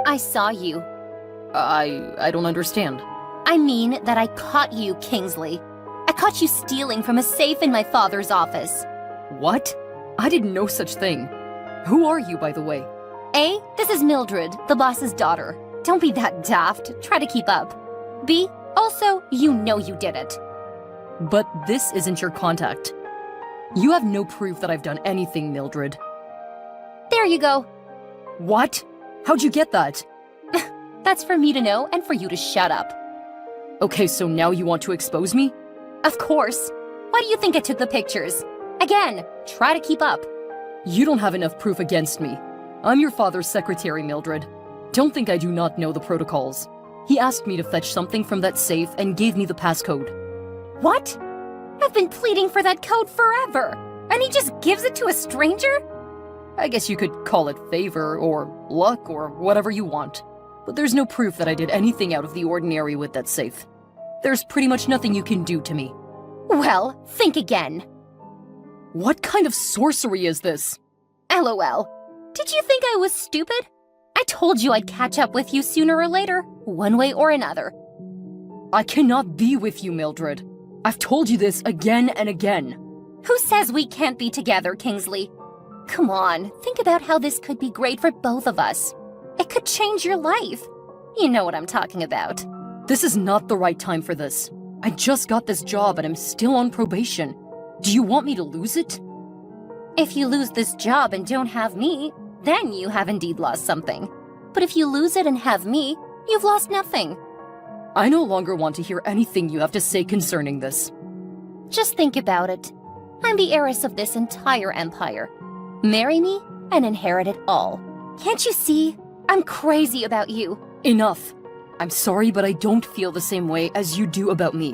I saw you. I don't understand. I mean that I caught you, Kingsley. I caught you stealing from a safe in my father's office. What? I did no such thing. Who are you, by the way? A, this is Mildred, the boss's daughter. Don't be that daft. Try to keep up. B, also, you know you did it. But this isn't your contact. You have no proof that I've done anything, Mildred. There you go. What? How'd you get that? That's for me to know and for you to shut up. Okay, so now you want to expose me? Of course. Why do you think I took the pictures? Again, try to keep up. You don't have enough proof against me. I'm your father's secretary, Mildred. Don't think I do not know the protocols. He asked me to fetch something from that safe and gave me the passcode. What? I've been pleading for that code forever, and he just gives it to a stranger? I guess you could call it favor, or luck, or whatever you want. But there's no proof that I did anything out of the ordinary with that safe. There's pretty much nothing you can do to me. Well, think again. What kind of sorcery is this? LOL. Did you think I was stupid? I told you I'd catch up with you sooner or later, one way or another. I cannot be with you, Mildred. I've told you this again and again. Who says we can't be together, Kingsley? Come on, think about how this could be great for both of us. It could change your life. You know what I'm talking about. This is not the right time for this. I just got this job and I'm still on probation. Do you want me to lose it? If you lose this job and don't have me, then you have indeed lost something. But if you lose it and have me, you've lost nothing. I no longer want to hear anything you have to say concerning this. Just think about it. I'm the heiress of this entire empire. Marry me and inherit it all. Can't you see? I'm crazy about you. Enough. I'm sorry, but I don't feel the same way as you do about me.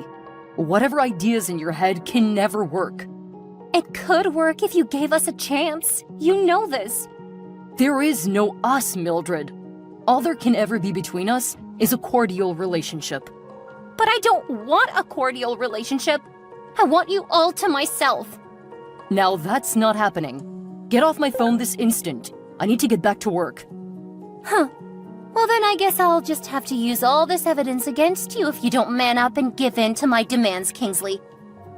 Whatever ideas in your head can never work. It could work if you gave us a chance. You know this. There is no us, Mildred. All there can ever be between us is a cordial relationship. But I don't want a cordial relationship. I want you all to myself. Now that's not happening. Get off my phone this instant. I need to get back to work. Huh. Well then I guess I'll just have to use all this evidence against you if you don't man up and give in to my demands, Kingsley.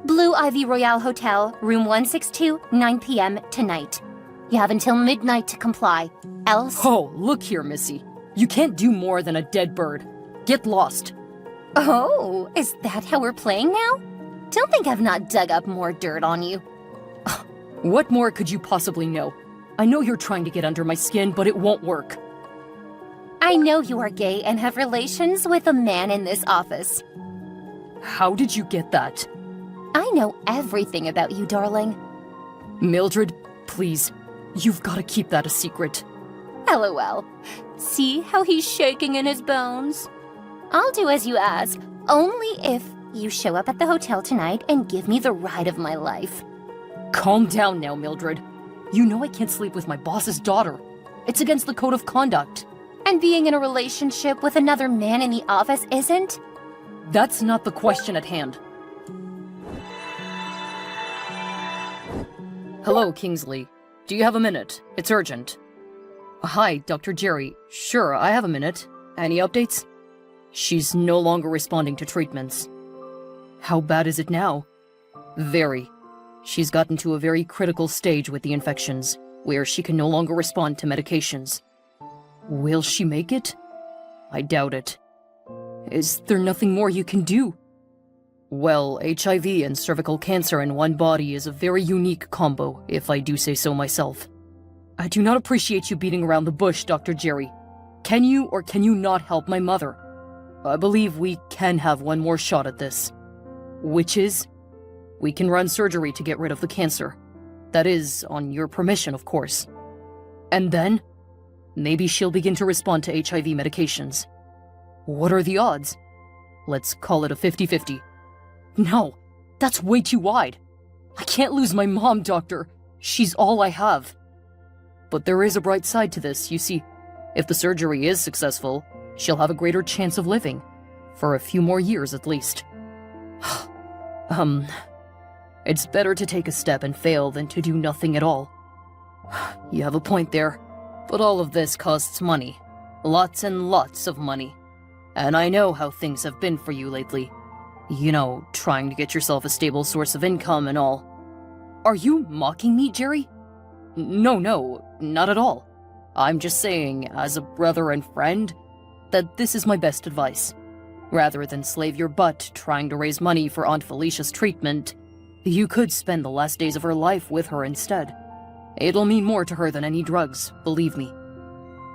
Blue Ivy Royale Hotel, room 162, 9 p.m. tonight. You have until midnight to comply, else— Oh, look here, Missy. You can't do more than a dead bird. Get lost. Oh, is that how we're playing now? Don't think I've not dug up more dirt on you. What more could you possibly know? I know you're trying to get under my skin, but it won't work. I know you are gay and have relations with a man in this office. How did you get that? I know everything about you, darling. Mildred, please. You've got to keep that a secret. LOL. See how he's shaking in his bones? I'll do as you ask, only if you show up at the hotel tonight and give me the ride of my life. Calm down now, Mildred. You know I can't sleep with my boss's daughter. It's against the code of conduct. And being in a relationship with another man in the office isn't? That's not the question at hand. Hello, Kingsley. Do you have a minute? It's urgent. Hi, Dr. Jerry. Sure, I have a minute. Any updates? She's no longer responding to treatments. How bad is it now? Very. She's gotten to a very critical stage with the infections, where she can no longer respond to medications. Will she make it? I doubt it. Is there nothing more you can do? Well, HIV and cervical cancer in one body is a very unique combo, if I do say so myself. I do not appreciate you beating around the bush, Dr. Jerry. Can you or can you not help my mother? I believe we can have one more shot at this. Which is, we can run surgery to get rid of the cancer. That is, on your permission, of course. And then, maybe she'll begin to respond to HIV medications. What are the odds? Let's call it a 50-50. No, that's way too wide. I can't lose my mom, Doctor. She's all I have. But there is a bright side to this, you see. If the surgery is successful, she'll have a greater chance of living. For a few more years, at least. It's better to take a step and fail than to do nothing at all. You have a point there, but all of this costs money. Lots and lots of money. And I know how things have been for you lately. You know, trying to get yourself a stable source of income and all. Are you mocking me, Jerry? No, not at all. I'm just saying, as a brother and friend, that this is my best advice. Rather than slave your butt trying to raise money for Aunt Felicia's treatment, you could spend the last days of her life with her instead. It'll mean more to her than any drugs, believe me.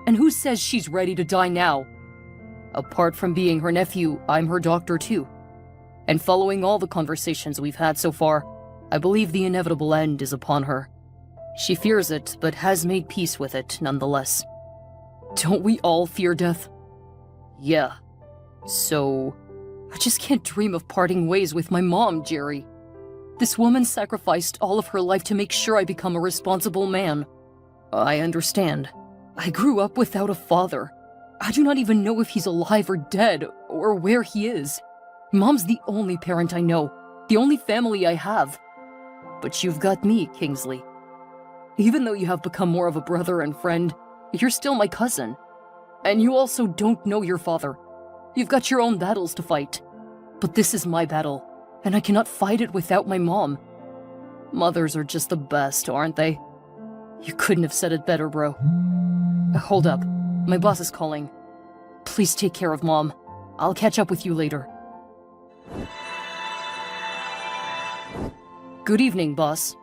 And who says she's ready to die now? Apart from being her nephew, I'm her doctor too. And following all the conversations we've had so far, I believe the inevitable end is upon her. She fears it, but has made peace with it nonetheless. Don't we all fear death? Yeah. So, I just can't dream of parting ways with my mom, Jerry. This woman sacrificed all of her life to make sure I become a responsible man. I understand. I grew up without a father. I do not even know if he's alive or dead, or where he is. Mom's the only parent I know, the only family I have. But you've got me, Kingsley. Even though you have become more of a brother and friend, you're still my cousin. And you also don't know your father. You've got your own battles to fight. But this is my battle, and I cannot fight it without my mom. Mothers are just the best, aren't they? You couldn't have said it better, bro. Hold up. My boss is calling. Please take care of Mom. I'll catch up with you later. Good evening, boss.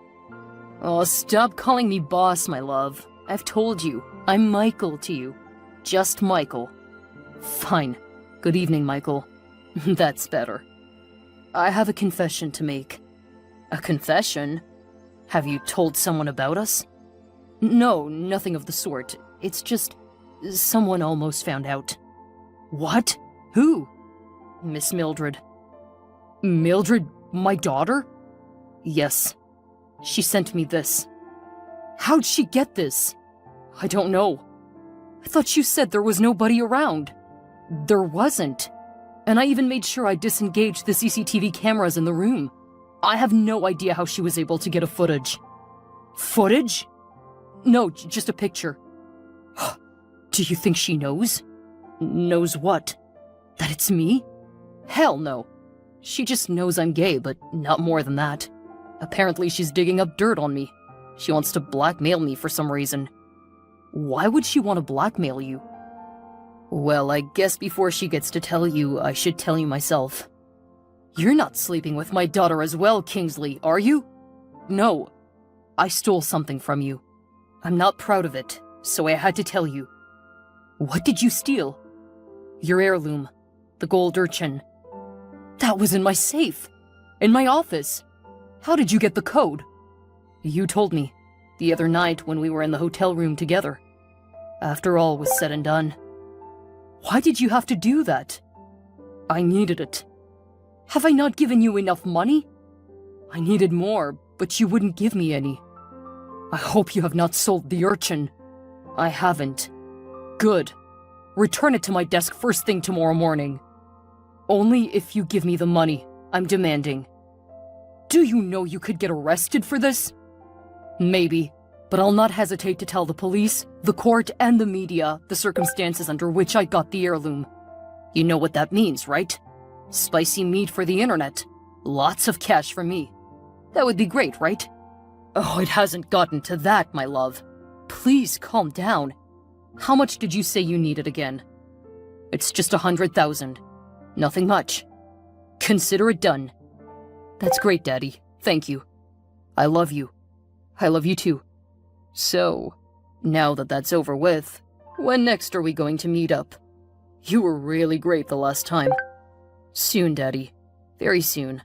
Oh, stop calling me boss, my love. I've told you. I'm Michael to you. Just Michael. Fine. Good evening, Michael. That's better. I have a confession to make. A confession? Have you told someone about us? No, nothing of the sort. It's just... someone almost found out. What? Who? Miss Mildred. Mildred, my daughter? Yes. She sent me this. How'd she get this? I don't know. I thought you said there was nobody around. There wasn't. And I even made sure I disengaged the CCTV cameras in the room. I have no idea how she was able to get a footage. Footage? No, just a picture. Do you think she knows? Knows what? That it's me? Hell no. She just knows I'm gay, but not more than that. Apparently she's digging up dirt on me. She wants to blackmail me for some reason. Why would she want to blackmail you? Well, I guess before she gets to tell you, I should tell you myself. You're not sleeping with my daughter as well, Kingsley, are you? No. I stole something from you. I'm not proud of it, so I had to tell you. What did you steal? Your heirloom. The gold urchin. That was in my safe. In my office. How did you get the code? You told me, the other night when we were in the hotel room together. After all was said and done. Why did you have to do that? I needed it. Have I not given you enough money? I needed more, but you wouldn't give me any. I hope you have not sold the urchin. I haven't. Good. Return it to my desk first thing tomorrow morning. Only if you give me the money I'm demanding. Do you know you could get arrested for this? Maybe, but I'll not hesitate to tell the police, the court, and the media the circumstances under which I got the heirloom. You know what that means, right? Spicy meat for the internet. Lots of cash for me. That would be great, right? Oh, it hasn't gotten to that, my love. Please calm down. How much did you say you needed again? It's just 100,000. Nothing much. Consider it done. That's great, Daddy. Thank you. I love you. I love you too. So, now that that's over with, when next are we going to meet up? You were really great the last time. Soon, Daddy. Very soon.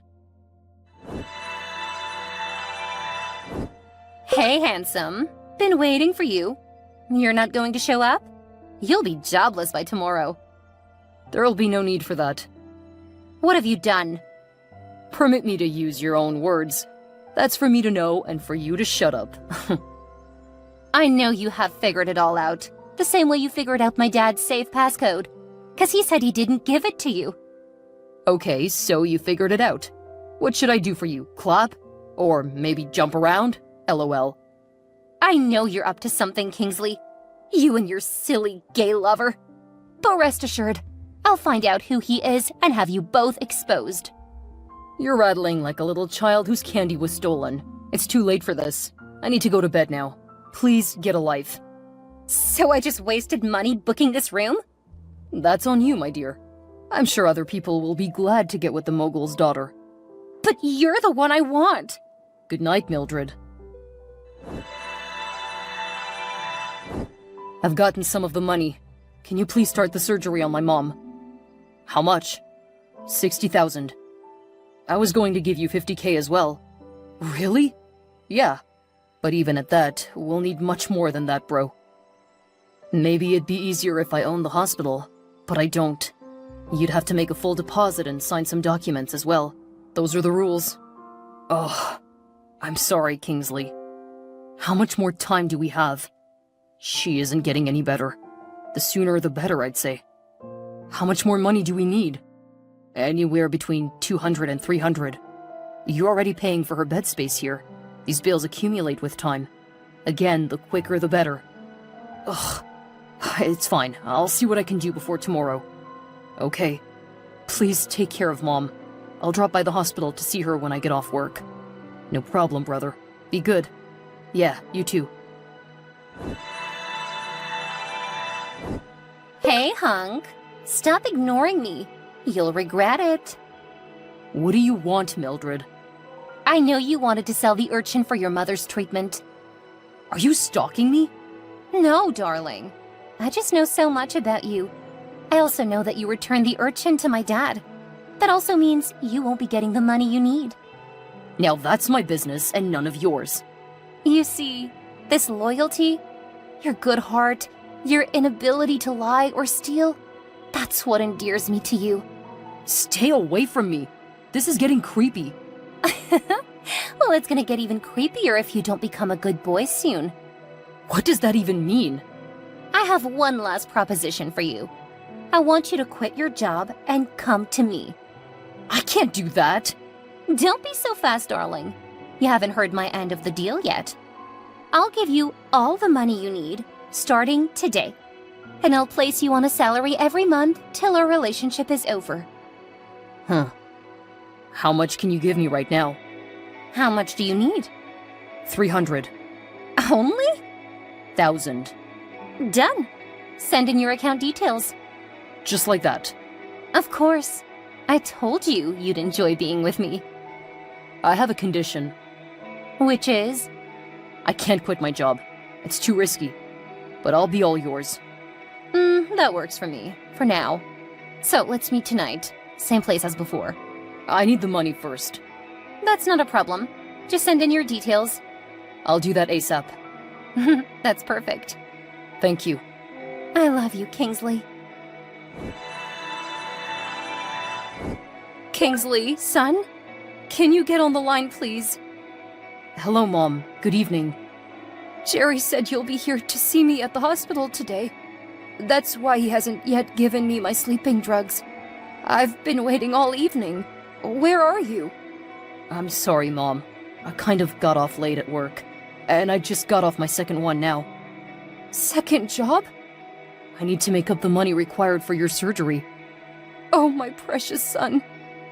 Hey, handsome. Been waiting for you. You're not going to show up? You'll be jobless by tomorrow. There'll be no need for that. What have you done? Permit me to use your own words. That's for me to know and for you to shut up. I know you have figured it all out. The same way you figured out my dad's safe passcode. 'Cause he said he didn't give it to you. Okay, so you figured it out. What should I do for you? Clap? Or maybe jump around? LOL. I know you're up to something, Kingsley. You and your silly gay lover. But rest assured, I'll find out who he is and have you both exposed. You're rattling like a little child whose candy was stolen. It's too late for this. I need to go to bed now. Please get a life. So I just wasted money booking this room? That's on you, my dear. I'm sure other people will be glad to get with the mogul's daughter. But you're the one I want. Good night, Mildred. I've gotten some of the money. Can you please start the surgery on my mom? How much? 60,000. I was going to give you 50K as well. Really? Yeah. But even at that, we'll need much more than that, bro. Maybe it'd be easier if I owned the hospital, but I don't. You'd have to make a full deposit and sign some documents as well. Those are the rules. Oh, I'm sorry, Kingsley. How much more time do we have? She isn't getting any better. The sooner the better, I'd say. How much more money do we need? Anywhere between 200 and 300. You're already paying for her bed space here. These bills accumulate with time. Again, the quicker the better. Ugh. It's fine. I'll see what I can do before tomorrow. Okay. Please take care of Mom. I'll drop by the hospital to see her when I get off work. No problem, brother. Be good. Yeah, you too. Hey, hunk. Stop ignoring me. You'll regret it. What do you want, Mildred? I know you wanted to sell the urchin for your mother's treatment. Are you stalking me? No, darling. I just know so much about you. I also know that you returned the urchin to my dad. That also means you won't be getting the money you need. Now that's my business and none of yours. You see, this loyalty, your good heart, your inability to lie or steal, that's what endears me to you. Stay away from me. This is getting creepy. Well, it's gonna get even creepier if you don't become a good boy soon. What does that even mean? I have one last proposition for you. I want you to quit your job and come to me. I can't do that. Don't be so fast, darling. You haven't heard my end of the deal yet. I'll give you all the money you need, starting today. And I'll place you on a salary every month till our relationship is over. Huh. How much can you give me right now? How much do you need? 300. Only? 1,000. Done. Send in your account details. Just like that. Of course. I told you you'd enjoy being with me. I have a condition. Which is? I can't quit my job. It's too risky. But I'll be all yours. That works for me, for now. So let's meet tonight. Same place as before. I need the money first. That's not a problem. Just send in your details. I'll do that ASAP. That's perfect. Thank you. I love you, Kingsley. Kingsley, son? Can you get on the line, please? Hello, Mom. Good evening. Jerry said you'll be here to see me at the hospital today. That's why he hasn't yet given me my sleeping drugs. I've been waiting all evening. Where are you? I'm sorry, Mom. I kind of got off late at work. And I just got off my second one now. Second job? I need to make up the money required for your surgery. Oh, my precious son.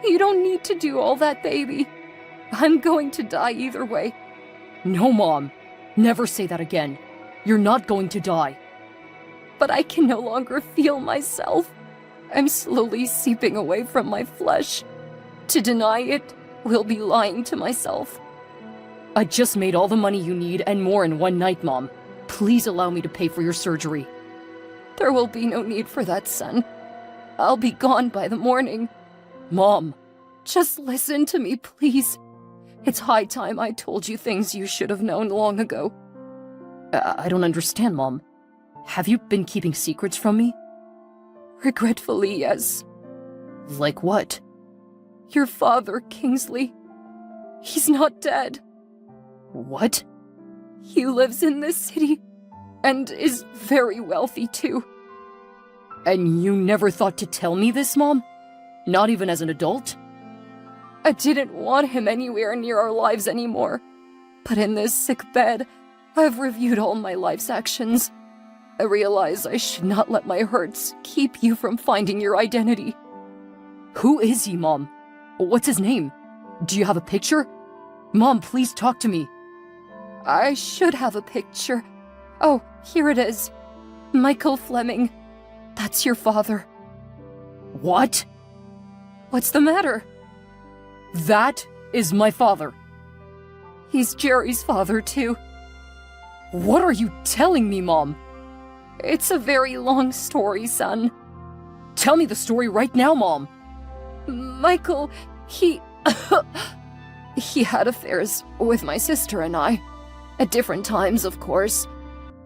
You don't need to do all that, baby. I'm going to die either way. No, Mom. Never say that again. You're not going to die. But I can no longer feel myself. I'm slowly seeping away from my flesh. To deny it will be lying to myself. I just made all the money you need and more in one night, Mom. Please allow me to pay for your surgery. There will be no need for that, son. I'll be gone by the morning. Mom. Just listen to me, please. It's high time I told you things you should have known long ago. I don't understand, Mom. Have you been keeping secrets from me? Regretfully, yes. Like what? Your father, Kingsley. He's not dead. What? He lives in this city, and is very wealthy too. And you never thought to tell me this, Mom? Not even as an adult? I didn't want him anywhere near our lives anymore. But in this sick bed, I've reviewed all my life's actions. I realize I should not let my hurts keep you from finding your identity. Who is he, Mom? What's his name? Do you have a picture? Mom, please talk to me. I should have a picture. Oh, here it is. Michael Fleming. That's your father. What? What's the matter? That is my father. He's Jerry's father, too. What are you telling me, Mom? It's a very long story, son. Tell me the story right now, Mom. Michael, he had affairs with my sister and I. At different times, of course.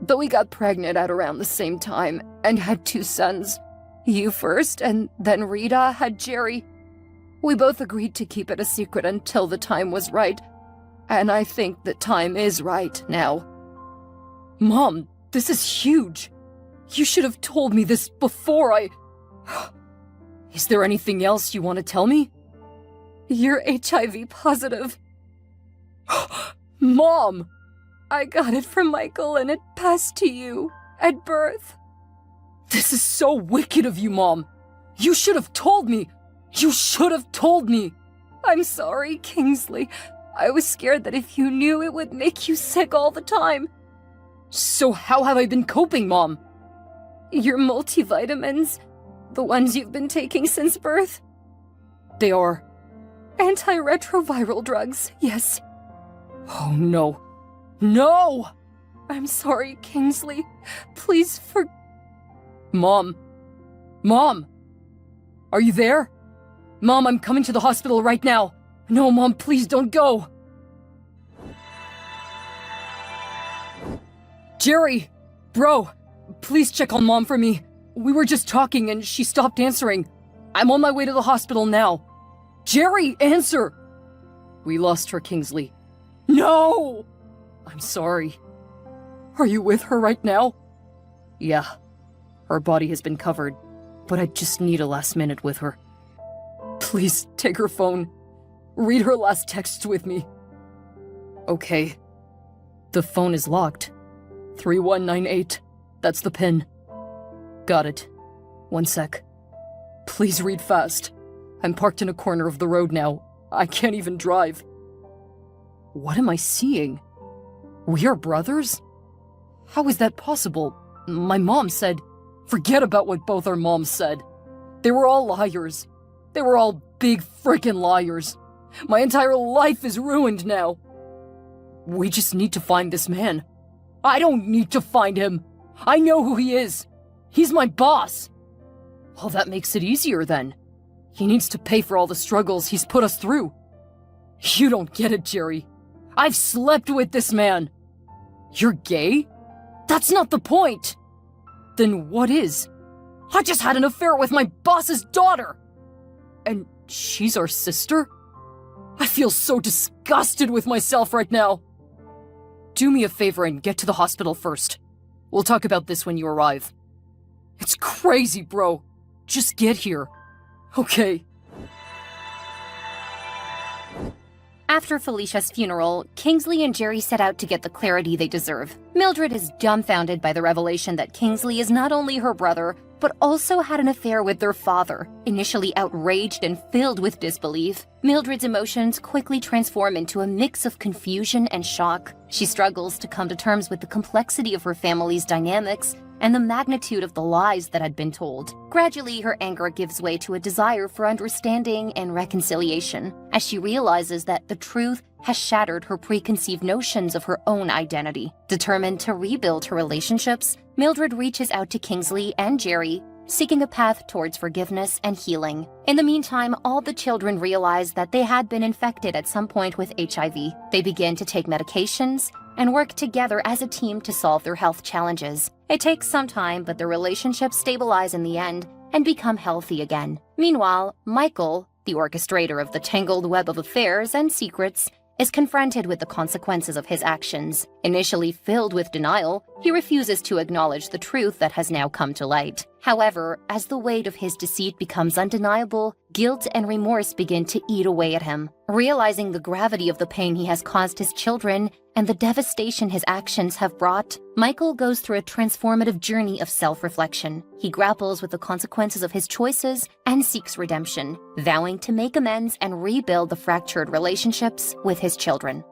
But we got pregnant at around the same time and had 2 sons. You first, and then Rita had Jerry. We both agreed to keep it a secret until the time was right. And I think the time is right now. Mom, this is huge. You should have told me this before I... Is there anything else you want to tell me? You're HIV positive. Mom! I got it from Michael and it passed to you at birth. This is so wicked of you, Mom. You should have told me. You should have told me. I'm sorry, Kingsley. I was scared that if you knew, it would make you sick all the time. So how have I been coping, Mom? Your multivitamins, the ones you've been taking since birth. They are antiretroviral drugs, yes. Oh, no. No! I'm sorry, Kingsley. Please Mom! Mom! Are you there? Mom, I'm coming to the hospital right now. No, Mom, please don't go. Jerry! Bro! Please check on Mom for me. We were just talking and she stopped answering. I'm on my way to the hospital now. Jerry, answer! We lost her, Kingsley. No! I'm sorry. Are you with her right now? Yeah. Her body has been covered, but I just need a last minute with her. Please take her phone. Read her last texts with me. Okay. The phone is locked. 3198. That's the PIN. Got it. 1 sec. Please read fast. I'm parked in a corner of the road now. I can't even drive. What am I seeing? We are brothers? How is that possible? My mom said... Forget about what both our moms said. They were all liars. They were all big frickin' liars. My entire life is ruined now. We just need to find this man. I don't need to find him. I know who he is. He's my boss. Well, that makes it easier then. He needs to pay for all the struggles he's put us through. You don't get it, Jerry. I've slept with this man. You're gay? That's not the point. Then what is? I just had an affair with my boss's daughter. And she's our sister? I feel so disgusted with myself right now. Do me a favor and get to the hospital first. We'll talk about this when you arrive. It's crazy, bro. Just get here. Okay. After Felicia's funeral, Kingsley and Jerry set out to get the clarity they deserve. Mildred is dumbfounded by the revelation that Kingsley is not only her brother, but also had an affair with their father. Initially outraged and filled with disbelief, Mildred's emotions quickly transform into a mix of confusion and shock. She struggles to come to terms with the complexity of her family's dynamics and the magnitude of the lies that had been told. Gradually, her anger gives way to a desire for understanding and reconciliation, as she realizes that the truth has shattered her preconceived notions of her own identity. Determined to rebuild her relationships, Mildred reaches out to Kingsley and Jerry, seeking a path towards forgiveness and healing. In the meantime, all the children realize that they had been infected at some point with HIV. They begin to take medications and work together as a team to solve their health challenges. It takes some time, but their relationships stabilize in the end and become healthy again. Meanwhile, Michael, the orchestrator of the tangled web of affairs and secrets, is confronted with the consequences of his actions. Initially filled with denial, he refuses to acknowledge the truth that has now come to light. However, as the weight of his deceit becomes undeniable, guilt and remorse begin to eat away at him. Realizing the gravity of the pain he has caused his children and the devastation his actions have brought, Michael goes through a transformative journey of self-reflection. He grapples with the consequences of his choices and seeks redemption, vowing to make amends and rebuild the fractured relationships with his children.